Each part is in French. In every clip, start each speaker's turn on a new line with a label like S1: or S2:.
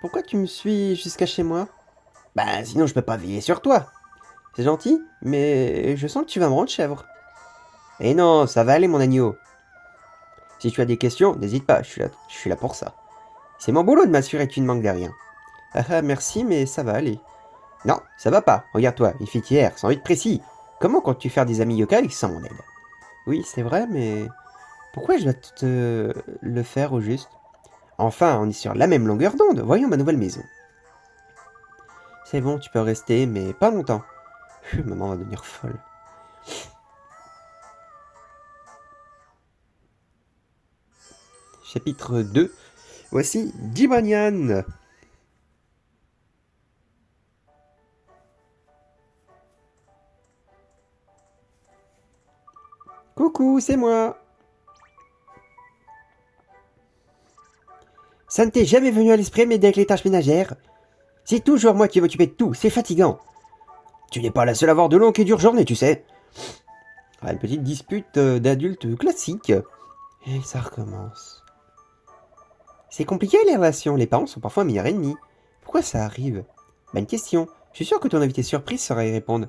S1: Pourquoi tu me suis jusqu'à chez moi? Bah, sinon je peux pas veiller sur toi. C'est gentil, mais je sens que tu vas me rendre chèvre. Eh non, ça va aller, mon agneau. Si tu as des questions, n'hésite pas, je suis là pour ça. C'est mon boulot de m'assurer que tu ne manques de rien. Ah ah, merci, mais ça va aller. Non, ça va pas. Regarde-toi, une fille hier, sans être précis. Comment comptes-tu faire des amis yokai sans mon aide? Oui, c'est vrai, mais pourquoi je dois te le faire au juste? Enfin, on est sur la même longueur d'onde. Voyons ma nouvelle maison. C'est bon, tu peux rester, mais pas longtemps. Maman va devenir folle. Chapitre 2. Voici Dibanian. Coucou, c'est moi. Ça ne t'est jamais venu à l'esprit m'aider avec les tâches ménagères? C'est toujours moi qui vais m'occuper de tout, c'est fatigant. Tu n'es pas la seule à avoir de longues et dures journées, tu sais. Ah, une petite dispute d'adultes classique. Et ça recommence. C'est compliqué les relations, les parents sont parfois meilleurs ennemis. Pourquoi ça arrive? Bonne question. Je suis sûr que ton invité surprise saura y répondre.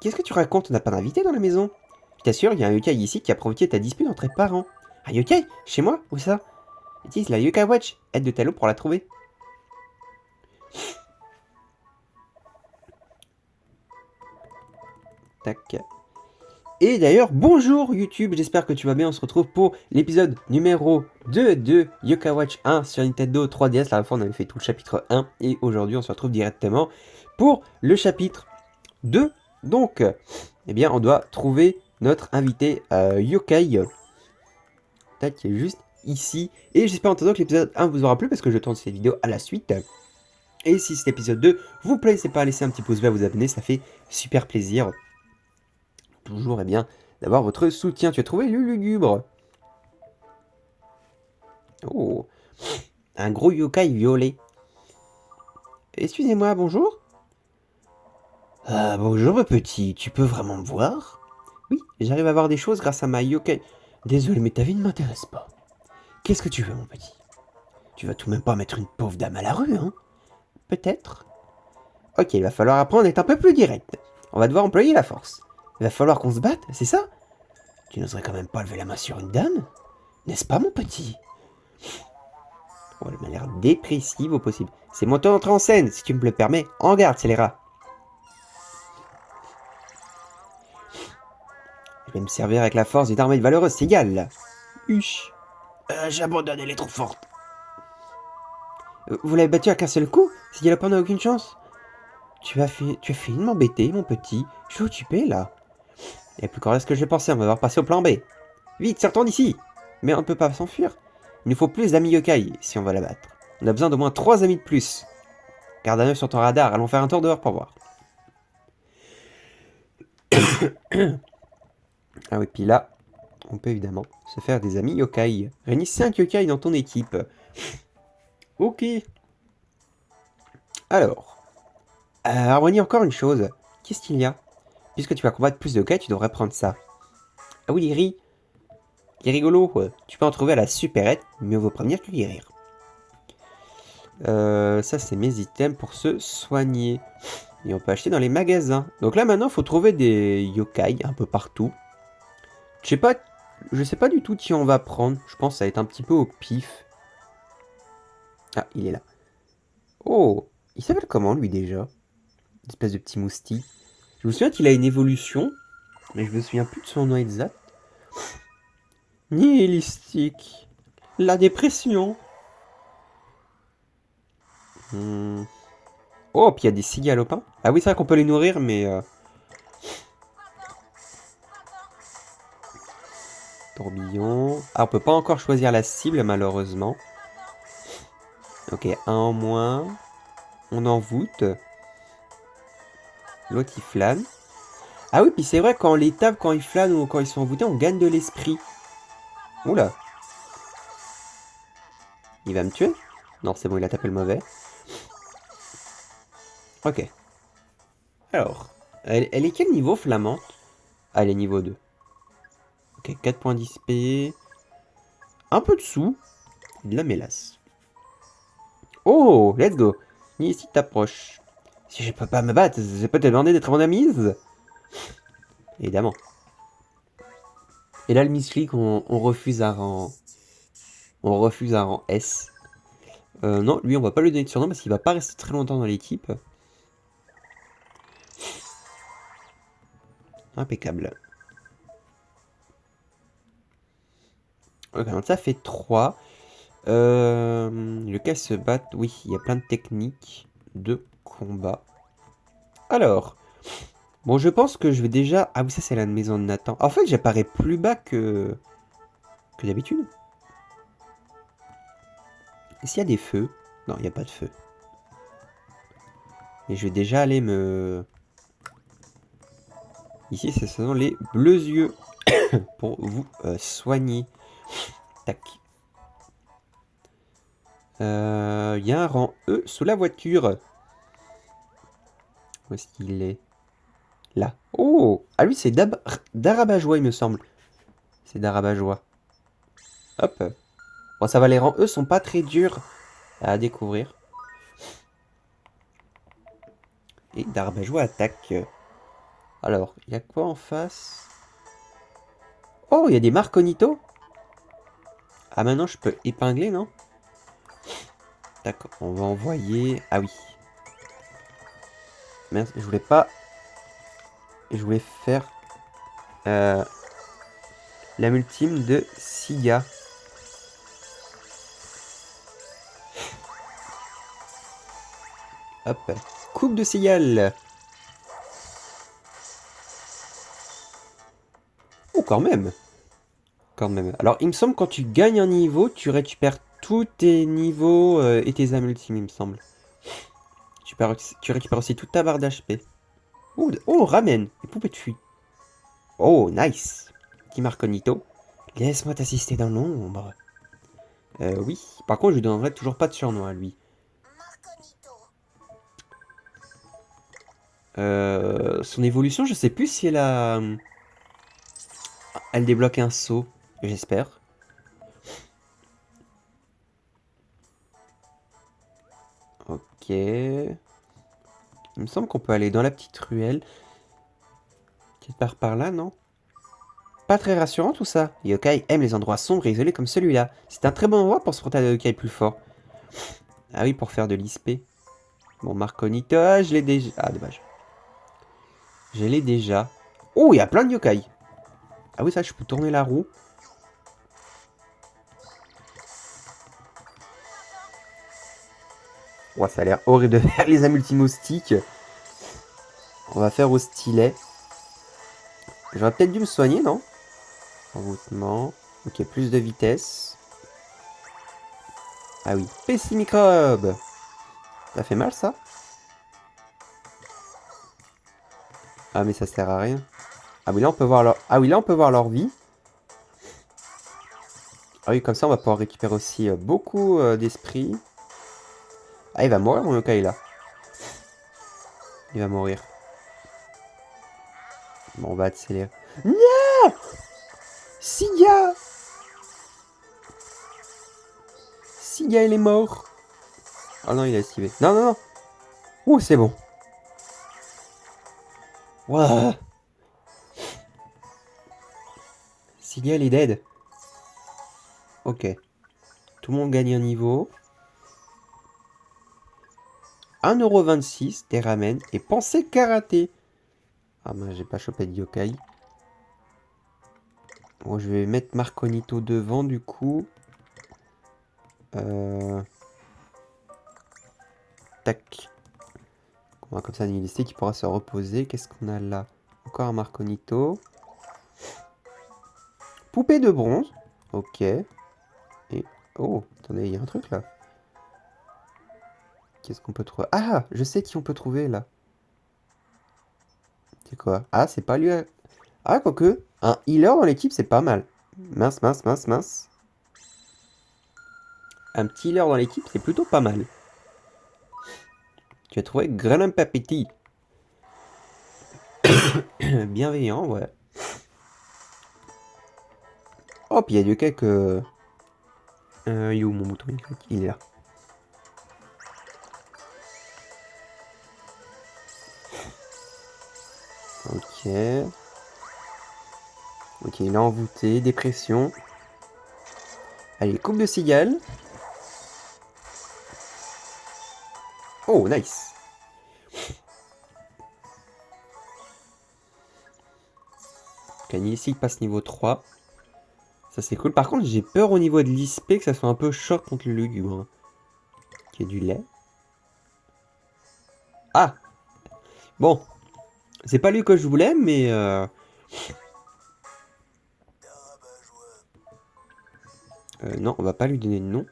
S1: Qu'est-ce que tu racontes? On n'a pas d'invité dans la maison? Je t'assure, il y a un yokai ici qui a provoqué ta dispute entre tes parents. Un yokai? Chez moi? Où ça? Utilise la Yokai Watch. Aide de Talon pour la trouver. Tac. Et d'ailleurs, bonjour YouTube, j'espère que tu vas bien. On se retrouve pour l'épisode numéro 2 de Yokai Watch 1 sur Nintendo 3DS. La fois, on avait fait tout le chapitre 1 et aujourd'hui, on se retrouve directement pour le chapitre 2. Donc, eh bien, on doit trouver notre invité Yokai. Tac, qui est juste ici. Et j'espère en attendant que l'épisode 1 vous aura plu parce que je tourne cette vidéo à la suite. Et si cet épisode 2 vous plaît, n'hésitez pas à laisser un petit pouce vert, vous abonner, ça fait super plaisir. Toujours, eh bien, d'avoir votre soutien. Tu as trouvé le lugubre. Oh, un gros yokai violet. Excusez-moi, bonjour. Ah, bonjour, petit, tu peux vraiment me voir? Oui, j'arrive à voir des choses grâce à ma yokai. Désolé, mais ta vie ne m'intéresse pas. Qu'est-ce que tu veux, mon petit? Tu vas tout de même pas mettre une pauvre dame à la rue, hein? Peut-être. Ok, il va falloir apprendre à être un peu plus direct. On va devoir employer la force. Il va falloir qu'on se batte, c'est ça? Tu n'oserais quand même pas lever la main sur une dame? N'est-ce pas, mon petit? Oh, elle m'a l'air dépressive au possible. C'est mon tour d'entrer en scène, si tu me le permets. En garde, scélérat. Je vais me servir avec la force d'une armée valeureuse, c'est égal. Huch. J'abandonne, elle est trop forte. Vous l'avez battu à qu'un seul coup? Ce galopin n'a aucune chance. Tu as fini de m'embêter, mon petit. Je suis occupé, là. Il n'y a plus qu'à ce que je pensais, on va devoir passer au plan B. Vite, sortons d'ici. Mais on ne peut pas s'enfuir. Il nous faut plus d'amis yokai si on va la battre. On a besoin d'au moins 3 amis de plus. Garde un œil sur ton radar, allons faire un tour dehors pour voir. Ah oui, puis là, on peut évidemment se faire des amis yokai. Réunis 5 yokai dans ton équipe. Ok. Alors, Harmonie, encore une chose. Qu'est-ce qu'il y a? Puisque tu vas combattre plus de yokai, tu devrais prendre ça. Ah oui, il est rigolo. Tu peux en trouver à la supérette, mieux vaut prévenir que guérir. Ça, c'est mes items pour se soigner. Et on peut acheter dans les magasins. Donc là, maintenant, il faut trouver des yokai un peu partout. Je sais pas du tout qui on va prendre. Je pense que ça va être un petit peu au pif. Ah, il est là. Oh, il s'appelle comment, lui, déjà? Une espèce de petit moustique. Je me souviens qu'il a une évolution, mais je me souviens plus de son nom exact. Nihilistique. La dépression. Oh, puis il y a des cigalopins. Ah oui, c'est vrai qu'on peut les nourrir, mais... Tourbillon. Ah, on peut pas encore choisir la cible, malheureusement. Ok, un en moins. On envoûte. L'autre, il flâne. Ah oui, puis c'est vrai, quand les tables, quand ils flânent ou quand ils sont envoûtés, on gagne de l'esprit. Oula. Il va me tuer? Non, c'est bon, il a tapé le mauvais. Ok. Alors, elle est quel niveau, Flamante? Ah, elle est niveau 2. Ok, 4 points d'XP. Un peu de sous. De la mélasse. Oh, let's go. Ni ici t'approches. Si je peux pas me battre, je peux te demander d'être mon amie. Évidemment. Et là, le misclick, on refuse un rang. On refuse un rang S. Non, lui, on va pas lui donner de surnom parce qu'il va pas rester très longtemps dans l'équipe. Impeccable. Ok, donc ça fait 3. Lequel se bat? Oui, il y a plein de techniques de combat. Alors, bon, je pense que je vais déjà... Ah oui, ça c'est la maison de Nathan. En fait, j'apparais plus bas que d'habitude. Est-ce qu'il y a des feux? Non, il n'y a pas de feu. Et je vais déjà aller me... Ici, ce sont les bleus yeux pour vous soigner. Tac. Il y a un rang E sous la voiture. Où est-ce qu'il est? Là. Oh! Ah lui, c'est Darabajois, il me semble. C'est Darabajois. Hop. Bon, ça va, les rangs E sont pas très durs à découvrir. Et Darabajois attaque. Alors, il y a quoi en face? Oh, il y a des Marconito. Ah, maintenant, je peux épingler, non? D'accord, on va envoyer... Ah oui. Mince, je voulais pas... Je voulais faire... la multime de Siga. Hop. Coupe de cigale. Oh, quand même. Quand même. Alors, il me semble que quand tu gagnes un niveau, tu récupères tous tes niveaux et tes âmes ultimes, il me semble. Tu récupères aussi toute ta barre d'HP. Oh, ramène. Les poupées de fuite. Oh, nice. Petit Marconito. Laisse-moi t'assister dans l'ombre. Oui. Par contre, je lui donnerai toujours pas de surnom à lui. Son évolution, je sais plus si elle a... Elle débloque un saut, j'espère. Ok. Il me semble qu'on peut aller dans la petite ruelle. Peut-être par là, non? Pas très rassurant tout ça. Yokai aime les endroits sombres et isolés comme celui-là. C'est un très bon endroit pour se frotter à des yokai plus forts. Ah oui, pour faire de l'ISP. Bon, Marconito, je l'ai déjà... Ah, dommage. Je l'ai déjà. Oh, il y a plein de yokai. Ah oui, ça, je peux tourner la roue. Ouais, ça a l'air horrible de faire les amultimoustiques. On va faire au stylet. J'aurais peut-être dû me soigner, non? Envoûtement. Ok, plus de vitesse. Ah oui, pessimicrobe. Ça fait mal, ça? Ah, mais ça sert à rien. Ah oui, là, on peut voir leur... Ah oui, là, on peut voir leur vie. Ah oui, comme ça, on va pouvoir récupérer aussi beaucoup d'esprit. Ah, il va mourir, mon yokai, là. Il va mourir. Bon, on va accélérer. Non! Siga! Siga, il est mort. Oh non, il a esquivé. Non, non, non. Ouh, c'est bon. Waouh. Siga, il est dead. Ok. Tout le monde gagne un niveau. 1,26€, des ramen et pensée karaté. Ah ben, j'ai pas chopé de yokai. Bon, je vais mettre Marconito devant, du coup. Tac. On va comme ça un listé qui pourra se reposer. Qu'est-ce qu'on a là? Encore un Marconito. Poupée de bronze. Ok. Et... Oh, attendez, il y a un truc là. Qu'est-ce qu'on peut trouver? Ah, je sais qui on peut trouver là. C'est quoi? Ah, c'est pas lui. Ah, quoique. Un healer dans l'équipe, c'est pas mal. Mince, mince, mince, mince. Un petit healer dans l'équipe, c'est plutôt pas mal. Tu as trouvé Grandpa Petit. Bienveillant, ouais. Oh, puis il y a du quelques... il est où mon mouton? Il est là. Ok. Ok, il est envoûté, dépression. Allez, coupe de cigale. Oh, nice. Ok, ici, il passe niveau 3. Ça, c'est cool. Par contre, j'ai peur au niveau de l'ISP que ça soit un peu choc contre le lugubre. Qui est du lait. Ah! Bon. C'est pas lui que je voulais, mais... non, on va pas lui donner de nom.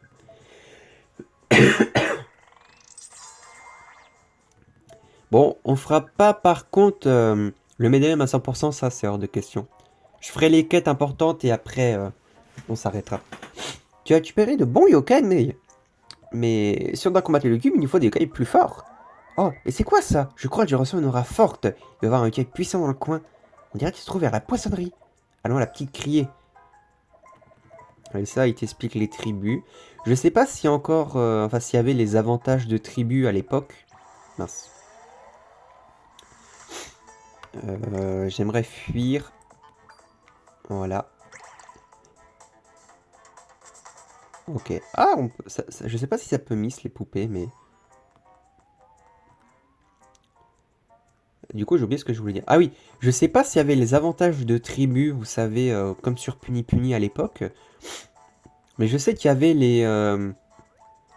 S1: Bon, on fera pas par contre le médaillon à 100%, ça c'est hors de question. Je ferai les quêtes importantes et après on s'arrêtera. Tu as récupéré de bons yokai, mais si on doit combattre le cube, il nous faut des yokai plus forts. Oh, et c'est quoi ça? Je crois que je ressens une aura forte. Il doit y avoir un yokai puissant dans le coin. On dirait qu'il se trouve vers la poissonnerie. Allons à la petite criée. Et ça, il t'explique les tribus. Je sais pas si encore, enfin s'il y avait les avantages de tribus à l'époque. Mince. J'aimerais fuir. Voilà. Ok. Ah, je sais pas si ça peut miss les poupées, mais... Du coup, j'ai oublié ce que je voulais dire. Ah oui, je sais pas s'il y avait les avantages de tribu, vous savez, comme sur Puni Puni à l'époque. Mais je sais qu'il y avait les...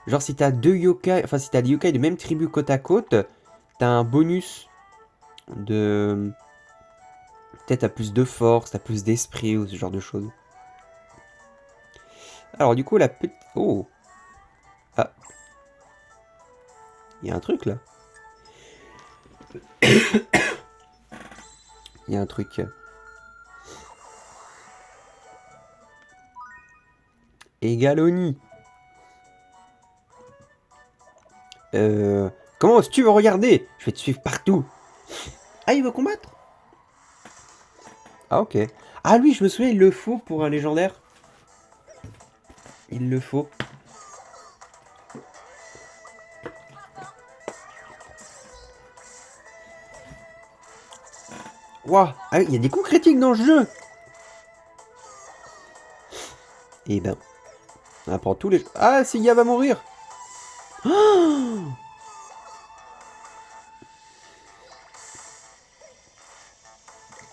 S1: genre, si t'as deux yokai... Enfin, si t'as des yokai de même tribu côte à côte, t'as un bonus de... Peut-être t'as plus de force, t'as plus d'esprit ou ce genre de choses. Alors, du coup, la petite... Oh! Ah. Il y a un truc, là. Il y a un truc... Egaloni. Comment est-ce que tu veux regarder? Je vais te suivre partout. Ah, il veut combattre? Ah, ok. Ah, lui, je me souviens, il le faut pour un légendaire. Il le faut. Waouh. Ah, il y a des coups critiques dans le jeu. Eh ben, on apprend tous les... Ah, Siga va mourir. Oh,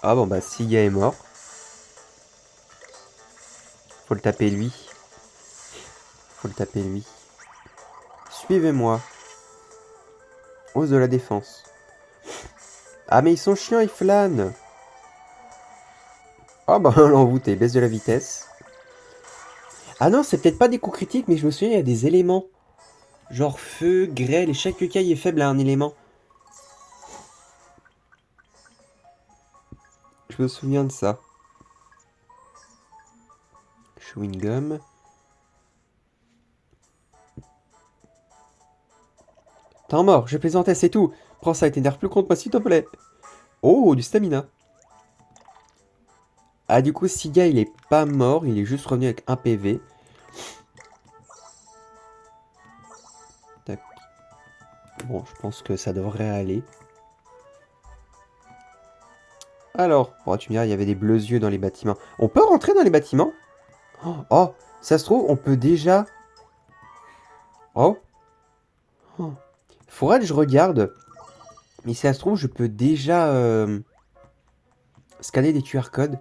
S1: ah bon, bah, Siga est mort. Faut le taper lui. Faut le taper lui. Suivez-moi. Hausse de la défense. Ah, mais ils sont chiants, ils flânent. Ah, bah, l'envoûté. Baisse de la vitesse. Ah non, c'est peut-être pas des coups critiques, mais je me souviens, il y a des éléments. Genre feu, grêle, et chaque yokai est faible à un élément. Je me souviens de ça. Chewing gum. T'es mort, je plaisantais, c'est tout. Prends ça et t'énerve plus contre moi, s'il te plaît. Oh, du stamina. Ah, du coup, Siga, il est pas mort, il est juste revenu avec un PV. Tac. Bon, je pense que ça devrait aller. Alors, oh, tu me diras, il y avait des bleus yeux dans les bâtiments. On peut rentrer dans les bâtiments? Oh, ça se trouve, on peut déjà... Oh, oh. Faudrait que je regarde. Mais si ça se trouve, je peux déjà scanner des QR codes.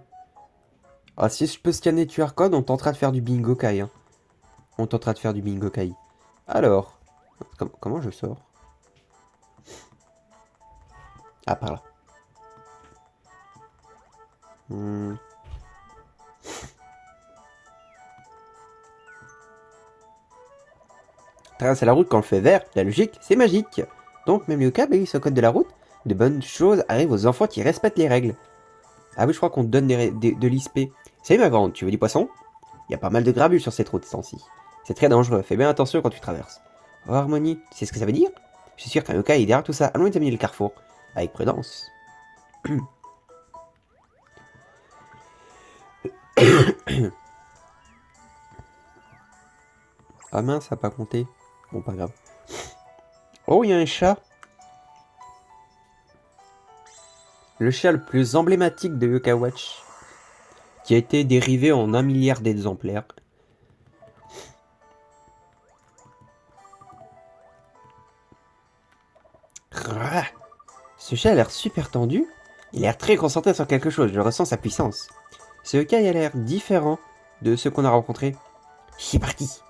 S1: Ah, si je peux scanner des QR codes, on tentera de faire du bingo kai. Hein. On tentera de faire du bingo kai. Alors, comment je sors? Ah, par là. Traverser la route quand le fait vert, la logique, c'est magique. Donc, même les yokai obéissent au code de la route. De bonnes choses arrivent aux enfants qui respectent les règles. Ah oui, je crois qu'on te donne de l'ISP. Salut ma grande, tu veux du poisson? Il y a pas mal de grabules sur cette route, ci. C'est très dangereux, fais bien attention quand tu traverses. Oh, Harmonie, tu sais ce que ça veut dire? Je suis sûr qu'un yokai est derrière tout ça. Allons examiner le carrefour. Avec prudence. Ah mince, ça n'a pas compté. Bon, pas grave. Oh, il y a un chat. le chat le plus emblématique de Yokai Watch, qui a été dérivé en 1 milliard d'exemplaires. Ce chat a l'air super tendu. Il a l'air très concentré sur quelque chose, je ressens sa puissance. Ce yokai a l'air différent de ceux qu'on a rencontrés. C'est parti.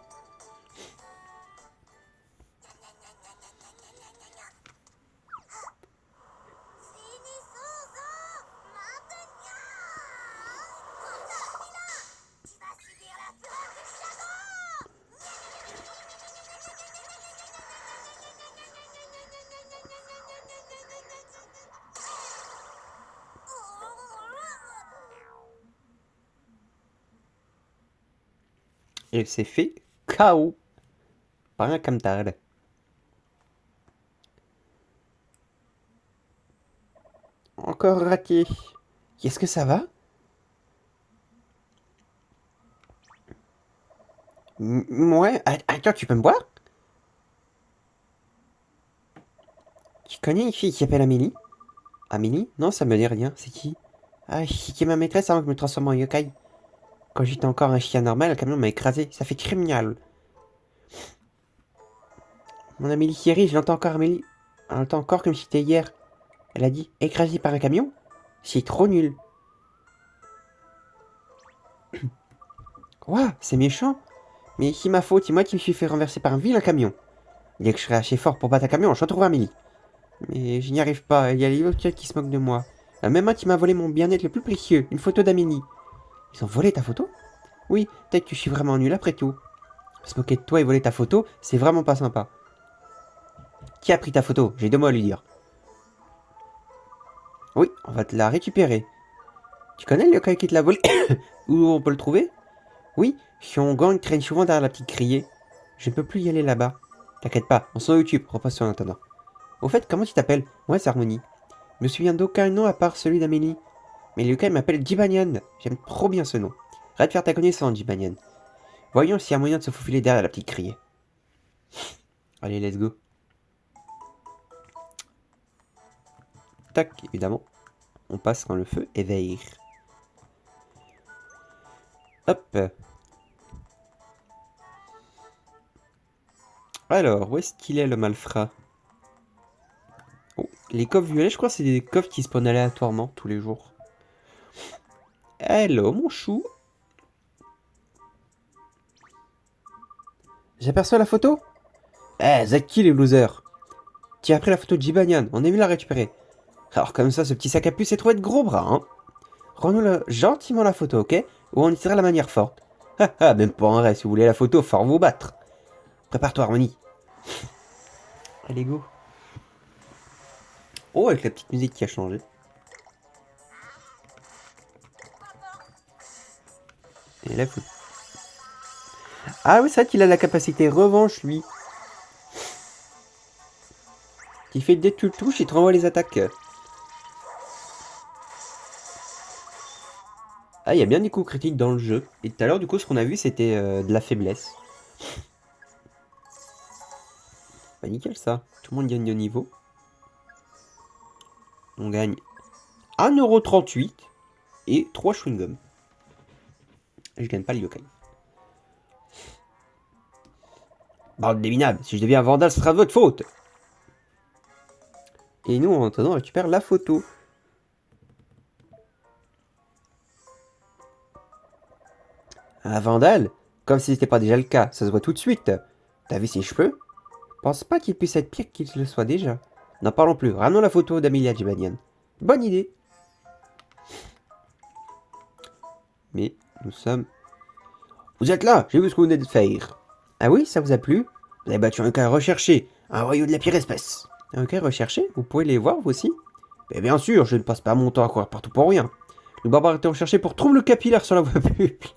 S1: Il s'est fait KO par un camtar. Encore raté. Est-ce que ça va? Ouais, attends, tu peux me boire? Tu connais une fille qui s'appelle Amélie? Amélie? Non, ça me dit rien. C'est qui? Ah, c'est qui est ma maîtresse avant que je me transforme en yokai. Quand j'étais encore un chien normal, le camion m'a écrasé. Ça fait criminel. Mon Amélie qui rit, je l'entends encore Amélie. Je l'entends encore comme si c'était hier. Elle a dit écrasé par un camion? C'est trop nul. Ouah, c'est méchant. Mais c'est ma faute, c'est moi qui me suis fait renverser par un vilain camion. Dès que je serai assez fort pour battre un camion, je retrouve Amélie. Mais je n'y arrive pas, il y a les autres qui se moquent de moi. La même un qui m'a volé mon bien-être le plus précieux, une photo d'Amélie. Ils ont volé ta photo? Oui, peut-être que je suis vraiment nul après tout. Se moquer de toi et voler ta photo, c'est vraiment pas sympa. Qui a pris ta photo? J'ai 2 mots à lui dire. Oui, on va te la récupérer. Tu connais le yokai qui te l'a volé? Où on peut le trouver? Oui, son gang traîne souvent derrière la petite criée. Je ne peux plus y aller là-bas. T'inquiète pas, on s'en occupe, repasse en attendant. Au fait, comment tu t'appelles? Moi, c'est Harmonie. Je me souviens d'aucun nom à part celui d'Amélie. Mais le yokai m'appelle Jibanyan. J'aime trop bien ce nom. Arrête de faire ta connaissance, Jibanyan. Voyons s'il y a moyen de se faufiler derrière la petite criée. Allez, let's go. Tac, évidemment. On passe quand le feu est vert. Hop. Alors, où est-ce qu'il est le malfrat? Oh, les coffres violets, je crois que c'est des coffres qui spawnent aléatoirement tous les jours. Hello, mon chou. J'aperçois la photo? Eh, Zaki les losers. Tu as pris la photo de Jibanyan, on est venu la récupérer. Alors comme ça, ce petit sac à puce s'est trouvé de gros bras, hein. Rends-nous gentiment la photo, ok? Ou on utilisera la manière forte. Ah, même pas en vrai, si vous voulez la photo, fort vous battre. Prépare-toi, Harmonie. Allez, go. Oh, avec la petite musique qui a changé. Et là, ah oui, c'est vrai qu'il a la capacité revanche, lui. Il fait dès que tu le touches, il te renvoie les attaques. Ah, il y a bien des coups critiques dans le jeu. Et tout à l'heure, du coup, ce qu'on a vu, c'était de la faiblesse. Bah, nickel, ça. Tout le monde gagne de niveau. On gagne 1,38€ et 3 chewing-gums. Je gagne pas le yokai. Bande des minables, si je deviens un vandale, ce sera de votre faute. Et nous, en attendant, on récupère la photo. Un vandale? Comme si c'était pas déjà le cas, ça se voit tout de suite. T'as vu ses cheveux? Pense pas qu'il puisse être pire qu'il le soit déjà. N'en parlons plus, ramenons la photo d'Amelia Jibanyan. Bonne idée. Mais nous sommes... Vous êtes là, j'ai vu ce que vous venez de faire. Ah oui, ça vous a plu? Vous avez battu un cas recherché, un royaume de la pire espèce. Un cas recherché? Vous pouvez les voir vous aussi? Mais bien sûr, je ne passe pas mon temps à courir partout pour rien. Le barbare était recherché pour trouble capillaire sur la voie publique.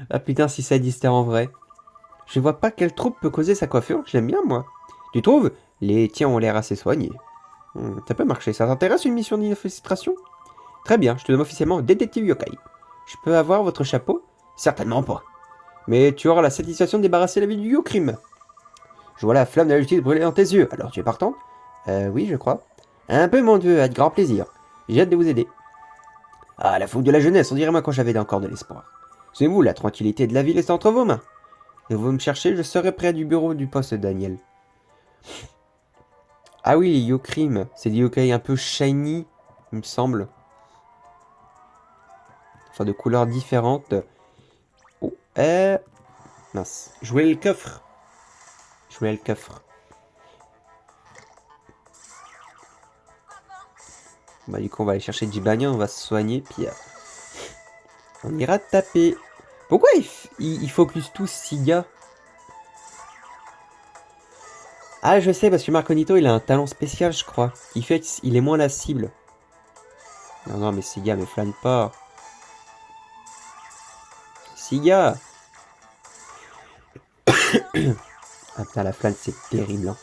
S1: Ah putain, si ça existait en vrai. Je vois pas quelle troupe peut causer sa coiffure, je l'aime bien moi. Tu trouves? Les tiens ont l'air assez soignés. Ça peut marcher, ça t'intéresse une mission d'infiltration? Très bien, je te donne officiellement détective yokai. Je peux avoir votre chapeau? Certainement pas. Mais tu auras la satisfaction de débarrasser la ville du yo-crime. Je vois la flamme de la justice brûler dans tes yeux, alors tu es partant? Oui, je crois. Un peu, mon Dieu, avec grand plaisir. J'ai hâte de vous aider. Ah, la fougue de la jeunesse, on dirait moi quand j'avais encore de l'espoir. C'est vous, la tranquillité de la ville est entre vos mains. Et vous me cherchez, je serai près du bureau du poste Daniel. Ah oui, les Yokrim, c'est des yokai un peu shiny, il me semble. Enfin, de couleurs différentes. Oh, mince. Je voulais le coffre. Je voulais le coffre. Bah, du coup, on va aller chercher Jibania, on va se soigner, puis on ira taper. Pourquoi il focus tous Siga? Ah, je sais, parce que Marconito, il a un talent spécial, je crois. Qui fait qu'il est moins la cible. Non, non, mais Siga, me flâne pas. Siga! Ah putain, la flâne, c'est terrible. Hein.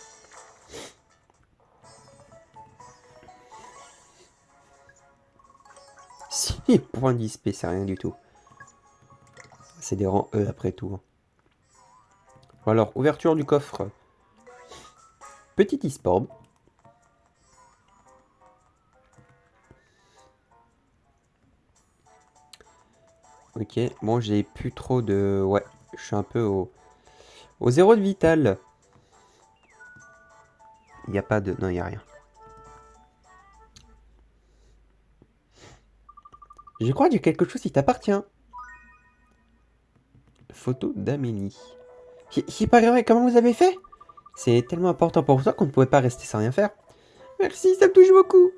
S1: Si, point d'XP, c'est rien du tout. C'est des rangs E après tout. Alors, ouverture du coffre. Petit e-sport. Ok, bon, j'ai plus trop de... Ouais, je suis un peu au zéro de vital. Il n'y a pas de... Non, il n'y a rien. Je crois qu'il y a quelque chose qui t'appartient. Photo d'Amélie. C'est pas grave, comment vous avez fait? C'est tellement important pour toi qu'on ne pouvait pas rester sans rien faire. Merci, ça me touche beaucoup.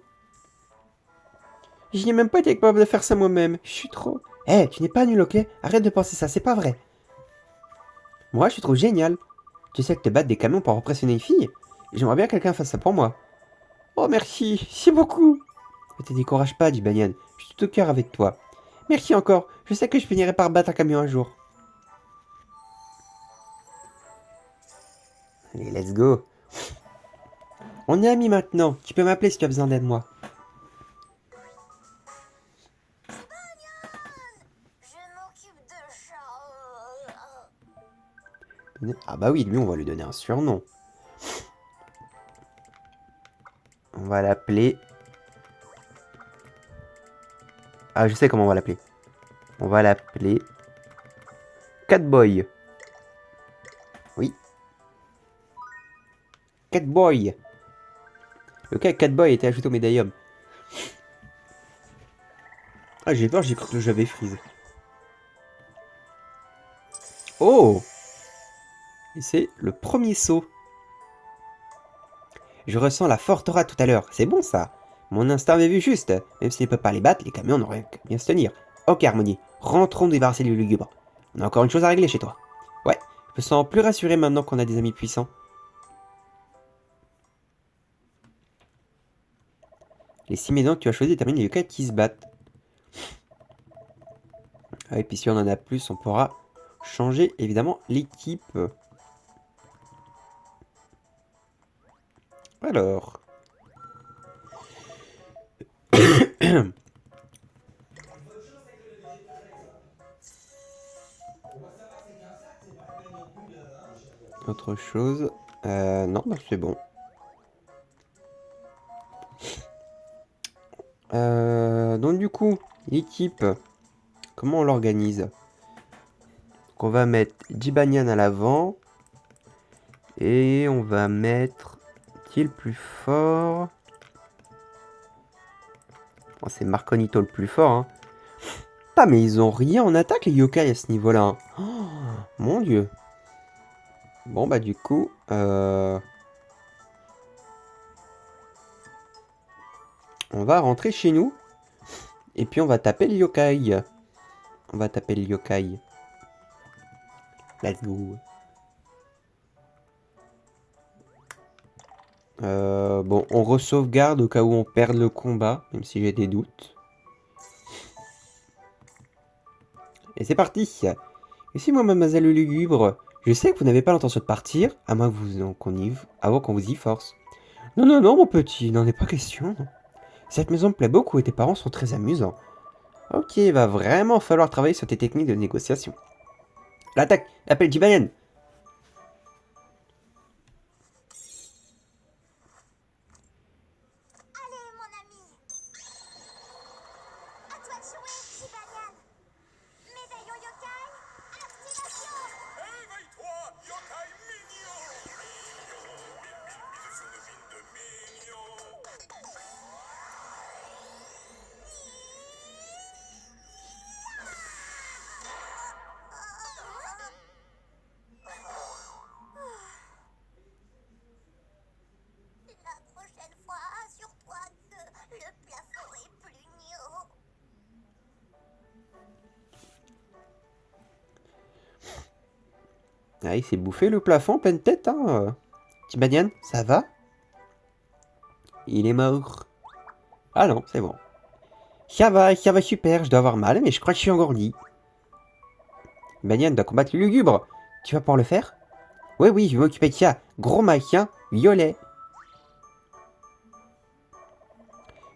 S1: Je n'ai même pas été capable de faire ça moi-même. Je suis trop... Eh, tu n'es pas nul, ok? Arrête de penser ça, c'est pas vrai. Moi, je suis trop génial. Tu sais que te battre des camions pour impressionner une fille? J'aimerais bien que quelqu'un fasse ça pour moi. Oh, merci, c'est beaucoup. Ne te décourage pas, dit Banyan. Je suis tout au cœur avec toi. Merci encore. Je sais que je finirai par battre un camion un jour. Allez, let's go. On est amis maintenant. Tu peux m'appeler si tu as besoin d'aide, moi. Ah bah oui, lui, on va lui donner un surnom. On va l'appeler... Ah, je sais comment on va l'appeler. On va l'appeler... Catboy. Oui. Catboy. Le cas Catboy a été ajouté au médaillum. Ah, j'ai peur, j'ai cru que j'avais freeze. Oh! Et c'est le premier saut. Je ressens la forte aura tout à l'heure. C'est bon, ça. Mon instinct avait vu juste. Même s'il ne peut pas les battre, les camions n'auraient qu'à bien se tenir. Ok, Harmonie. Rentrons débarrasser les lugubres. On a encore une chose à régler chez toi. Ouais, je me sens plus rassuré maintenant qu'on a des amis puissants. Les 6 maisons que tu as choisies déterminent les yokai qui se battent. Ah, et puis si on en a plus, on pourra changer évidemment l'équipe. Alors. Autre chose. Non, bah c'est bon. Donc du coup, l'équipe, comment on l'organise? Donc on va mettre Jibanyan à l'avant. Et on va mettre... Qui est le plus fort? Oh, c'est Marconito le plus fort. Hein. Ah mais ils ont rien en attaque les yokai à ce niveau-là. Hein. Oh, mon dieu. Bon bah du coup... On va rentrer chez nous. Et puis on va taper le yokai. On va taper le yokai. Let's go. Bon, on re-sauvegarde au cas où on perd le combat, même si j'ai des doutes. Et c'est parti. Et si moi, mademoiselle le lugubre, je sais que vous n'avez pas l'intention de partir, à moins que avant qu'on vous y force. Non, non, non, mon petit, n'en est pas question. Cette maison me plaît beaucoup et tes parents sont très amusants. Ok, il va vraiment falloir travailler sur tes techniques de négociation. L'attaque, appelle Jibayan. Ah, il s'est bouffé le plafond pleine tête, hein. Petit Banyan, ça va? Il est mort. Ah non, c'est bon. Ça va super, je dois avoir mal, mais je crois que je suis engourdi. Banyan doit combattre le lugubre. Tu vas pouvoir le faire? Oui, je vais m'occuper de ça. Gros maquin, violet.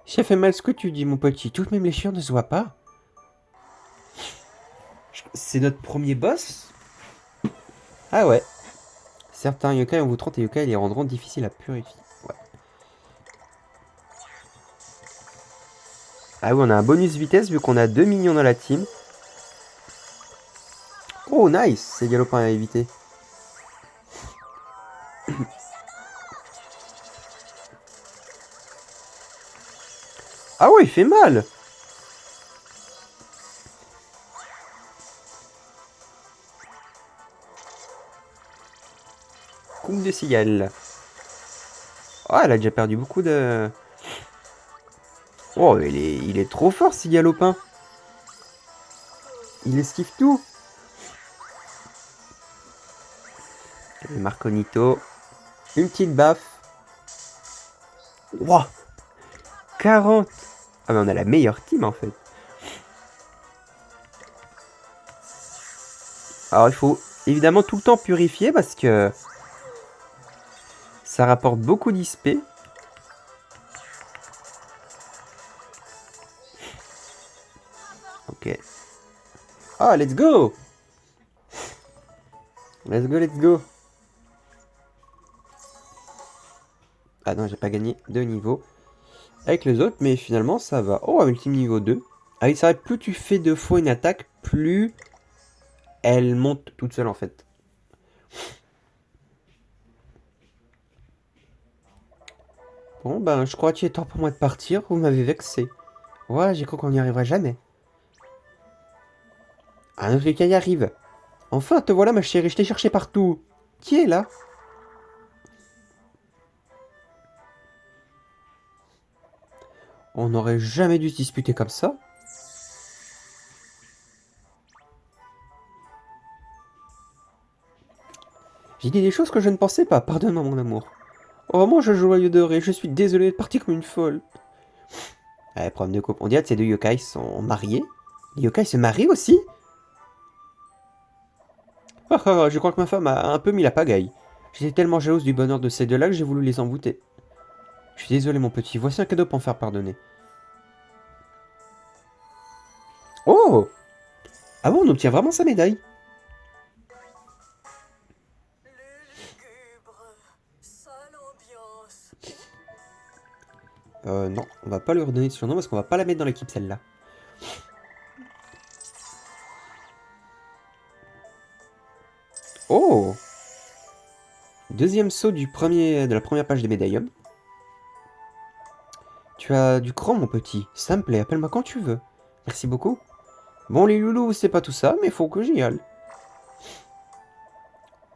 S1: Ça fait mal ce que tu dis, mon petit. Toutes mes blessures ne se voient pas. C'est notre premier boss? Ah ouais. Certains yokai en vous 30 et yokai les rendront difficiles à purifier. Ouais. Ah oui, on a un bonus vitesse vu qu'on a 2 minions dans la team. Oh, nice! C'est galopin à éviter. Ah ouais, il fait mal! Coupe de cigale. Oh, elle a déjà perdu beaucoup de... Oh, il est trop fort, ce galopin. Il esquive tout. Et Marconito. Une petite baffe. Wow, 40. Ah mais on a la meilleure team en fait. Alors il faut évidemment tout le temps purifier parce que ça rapporte beaucoup d'XP. Ok. Ah, let's go! Let's go! Ah non, j'ai pas gagné de niveau avec les autres, mais finalement ça va. Oh, ultime niveau 2. Ah oui, c'est vrai, plus tu fais de fois une attaque, plus elle monte toute seule en fait. Bon, ben, je crois qu'il est temps pour moi de partir. Vous m'avez vexé. Ouais, j'ai cru qu'on n'y arriverait jamais. Un autre y arrive. Enfin, te voilà, ma chérie, je t'ai cherché partout. Qui est là? On n'aurait jamais dû se disputer comme ça. J'ai dit des choses que je ne pensais pas. Pardonne-moi, mon amour. Oh, moi, je joyeux doré. Je suis désolé d'être partie comme une folle. Problème de couple. On dirait que ces deux yokai sont mariés. Les yokai se marient aussi? Je crois que ma femme a un peu mis la pagaille. J'étais tellement jalouse du bonheur de ces deux-là que j'ai voulu les envoûter. Je suis désolé, mon petit. Voici un cadeau pour me faire pardonner. Oh! Ah bon, on obtient vraiment sa médaille. Non, on va pas lui redonner de surnom parce qu'on va pas la mettre dans l'équipe celle-là. Oh! Deuxième saut de la première page des médaillons. Tu as du cran, mon petit. Ça me plaît, appelle-moi quand tu veux. Merci beaucoup. Bon, les loulous, c'est pas tout ça, mais faut que j'y aille.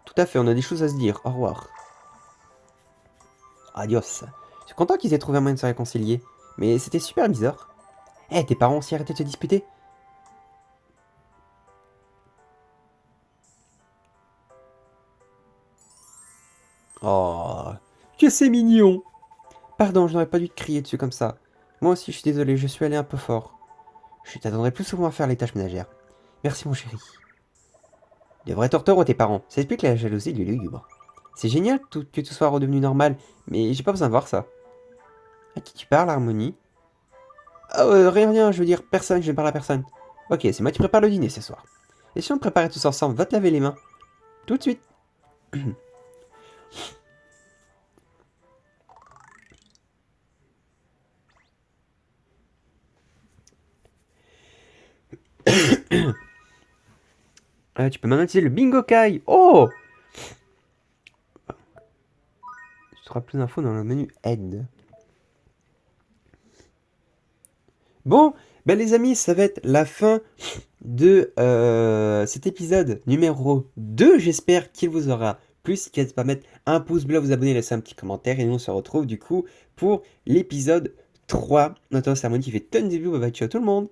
S1: Tout à fait, on a des choses à se dire. Au revoir. Adios. Je suis content qu'ils aient trouvé un moyen de se réconcilier. Mais c'était super bizarre. Eh, tes parents ont aussi arrêté de se disputer? Oh, que c'est mignon. Pardon, je n'aurais pas dû te crier dessus comme ça. Moi aussi, je suis désolé, je suis allé un peu fort. Je t'attendrai plus souvent à faire les tâches ménagères. Merci, mon chéri. De vrais torteurs tes parents. Ça explique la jalousie du lugubre. C'est génial que tout soit redevenu normal, mais j'ai pas besoin de voir ça. À qui tu parles, Harmonie? Ah, rien, je veux dire personne, je ne parle à personne. Ok, c'est moi qui prépare le dîner ce soir. Et si on le préparait tous ensemble, va te laver les mains. Tout de suite. Tu peux maintenant utiliser le Bingo Kai. Oh! Tu auras plus d'infos dans le menu Aide. Bon, ben les amis, ça va être la fin de cet épisode numéro 2. J'espère qu'il vous aura plu. Si n'hésitez pas à mettre un pouce bleu, vous abonner, laisser un petit commentaire. Et nous, on se retrouve du coup pour l'épisode 3. Notre cérémonie qui fait tonnes de vues. Bye bye, ciao tout le monde.